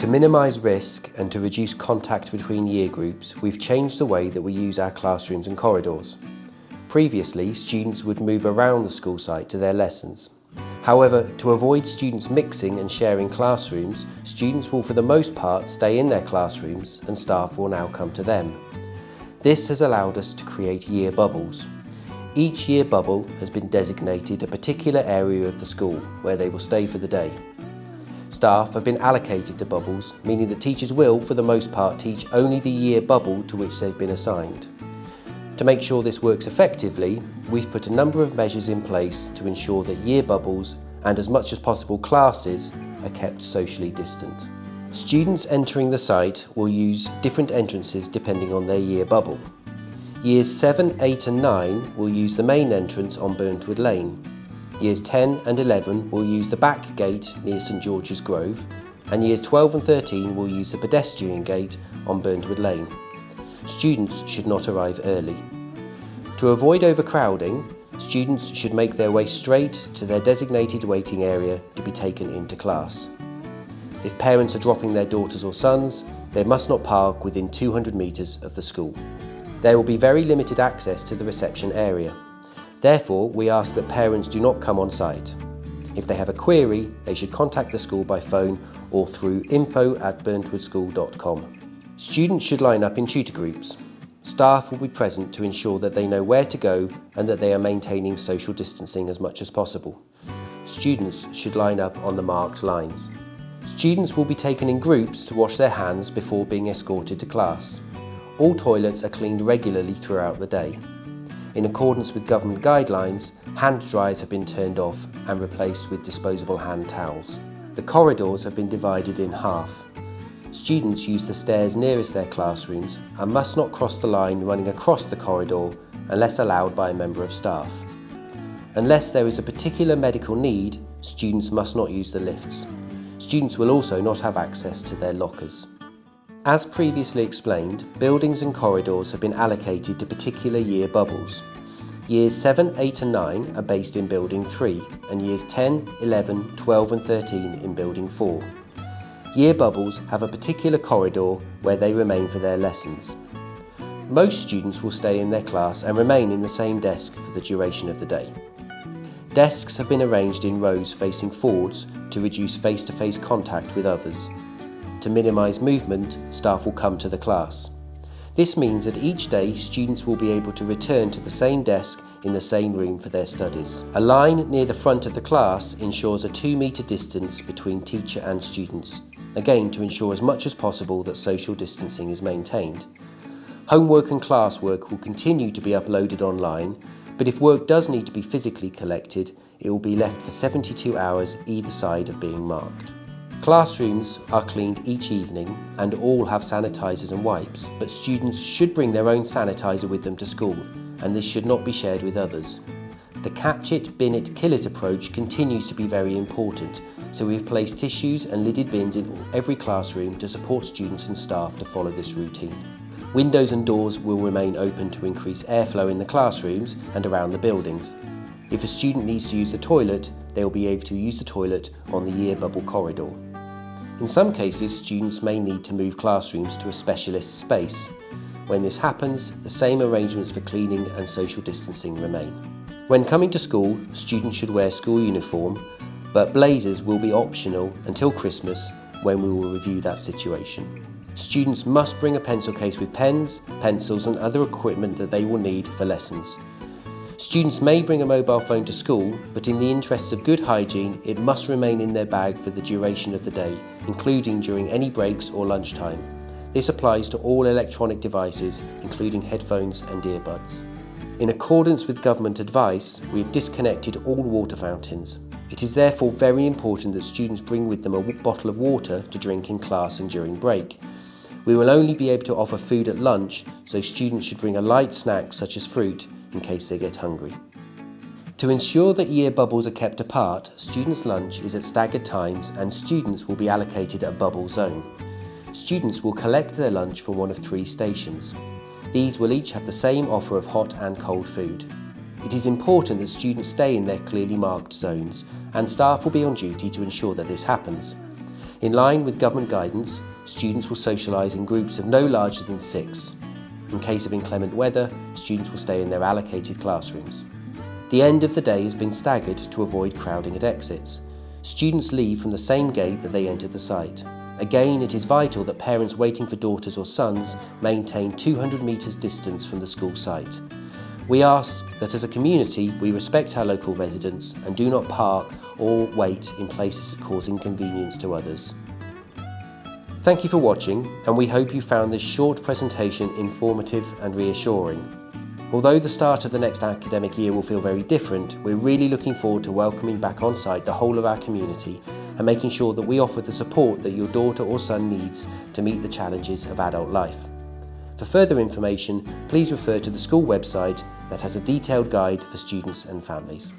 To minimise risk and to reduce contact between year groups, we've changed the way that we use our classrooms and corridors. Previously, students would move around the school site to their lessons. However, to avoid students mixing and sharing classrooms, students will for the most part stay in their classrooms and staff will now come to them. This has allowed us to create year bubbles. Each year bubble has been designated a particular area of the school where they will stay for the day. Staff have been allocated to bubbles, meaning that teachers will, for the most part, teach only the year bubble to which they've been assigned. To make sure this works effectively, we've put a number of measures in place to ensure that year bubbles and as much as possible classes are kept socially distant. Students entering the site will use different entrances depending on their year bubble. Years 7, 8 and 9 will use the main entrance on Burntwood Lane. Years 10 and 11 will use the back gate near St George's Grove, and years 12 and 13 will use the pedestrian gate on Burntwood Lane. Students should not arrive early. To avoid overcrowding, students should make their way straight to their designated waiting area to be taken into class. If parents are dropping their daughters or sons, they must not park within 200 metres of the school. There will be very limited access to the reception area. Therefore, we ask that parents do not come on site. If they have a query, they should contact the school by phone or through info@burntwoodschool.com. Students should line up in tutor groups. Staff will be present to ensure that they know where to go and that they are maintaining social distancing as much as possible. Students should line up on the marked lines. Students will be taken in groups to wash their hands before being escorted to class. All toilets are cleaned regularly throughout the day. In accordance with government guidelines, hand dryers have been turned off and replaced with disposable hand towels. The corridors have been divided in half. Students use the stairs nearest their classrooms and must not cross the line running across the corridor unless allowed by a member of staff. Unless there is a particular medical need, students must not use the lifts. Students will also not have access to their lockers. As previously explained, buildings and corridors have been allocated to particular year bubbles. Years 7, 8 and 9 are based in Building 3 and years 10, 11, 12 and 13 in Building 4. Year bubbles have a particular corridor where they remain for their lessons. Most students will stay in their class and remain in the same desk for the duration of the day. Desks have been arranged in rows facing forwards to reduce face-to-face contact with others. To minimise movement, staff will come to the class. This means that each day students will be able to return to the same desk in the same room for their studies. A line near the front of the class ensures a 2-metre distance between teacher and students, again to ensure as much as possible that social distancing is maintained. Homework and classwork will continue to be uploaded online, but if work does need to be physically collected, it will be left for 72 hours either side of being marked. Classrooms are cleaned each evening and all have sanitisers and wipes, but students should bring their own sanitiser with them to school, and this should not be shared with others. The catch it, bin it, kill it approach continues to be very important, so we have placed tissues and lidded bins in every classroom to support students and staff to follow this routine. Windows and doors will remain open to increase airflow in the classrooms and around the buildings. If a student needs to use the toilet, they will be able to use the toilet on the year bubble corridor. In some cases, students may need to move classrooms to a specialist space. When this happens, the same arrangements for cleaning and social distancing remain. When coming to school, students should wear school uniform, but blazers will be optional until Christmas, when we will review that situation. Students must bring a pencil case with pens, pencils and other equipment that they will need for lessons. Students may bring a mobile phone to school, but in the interests of good hygiene, it must remain in their bag for the duration of the day, including during any breaks or lunchtime. This applies to all electronic devices, including headphones and earbuds. In accordance with government advice, we have disconnected all water fountains. It is therefore very important that students bring with them a bottle of water to drink in class and during break. We will only be able to offer food at lunch, so students should bring a light snack such as fruit in case they get hungry. To ensure that year bubbles are kept apart, students' lunch is at staggered times and students will be allocated a bubble zone. Students will collect their lunch from one of 3 stations. These will each have the same offer of hot and cold food. It is important that students stay in their clearly marked zones, and staff will be on duty to ensure that this happens. In line with government guidance, students will socialise in groups of no larger than 6. In case of inclement weather, students will stay in their allocated classrooms. The end of the day has been staggered to avoid crowding at exits. Students leave from the same gate that they entered the site. Again, it is vital that parents waiting for daughters or sons maintain 200 metres distance from the school site. We ask that as a community we respect our local residents and do not park or wait in places that cause inconvenience to others. Thank you for watching, and we hope you found this short presentation informative and reassuring. Although the start of the next academic year will feel very different, we're really looking forward to welcoming back on site the whole of our community and making sure that we offer the support that your daughter or son needs to meet the challenges of adult life. For further information, please refer to the school website that has a detailed guide for students and families.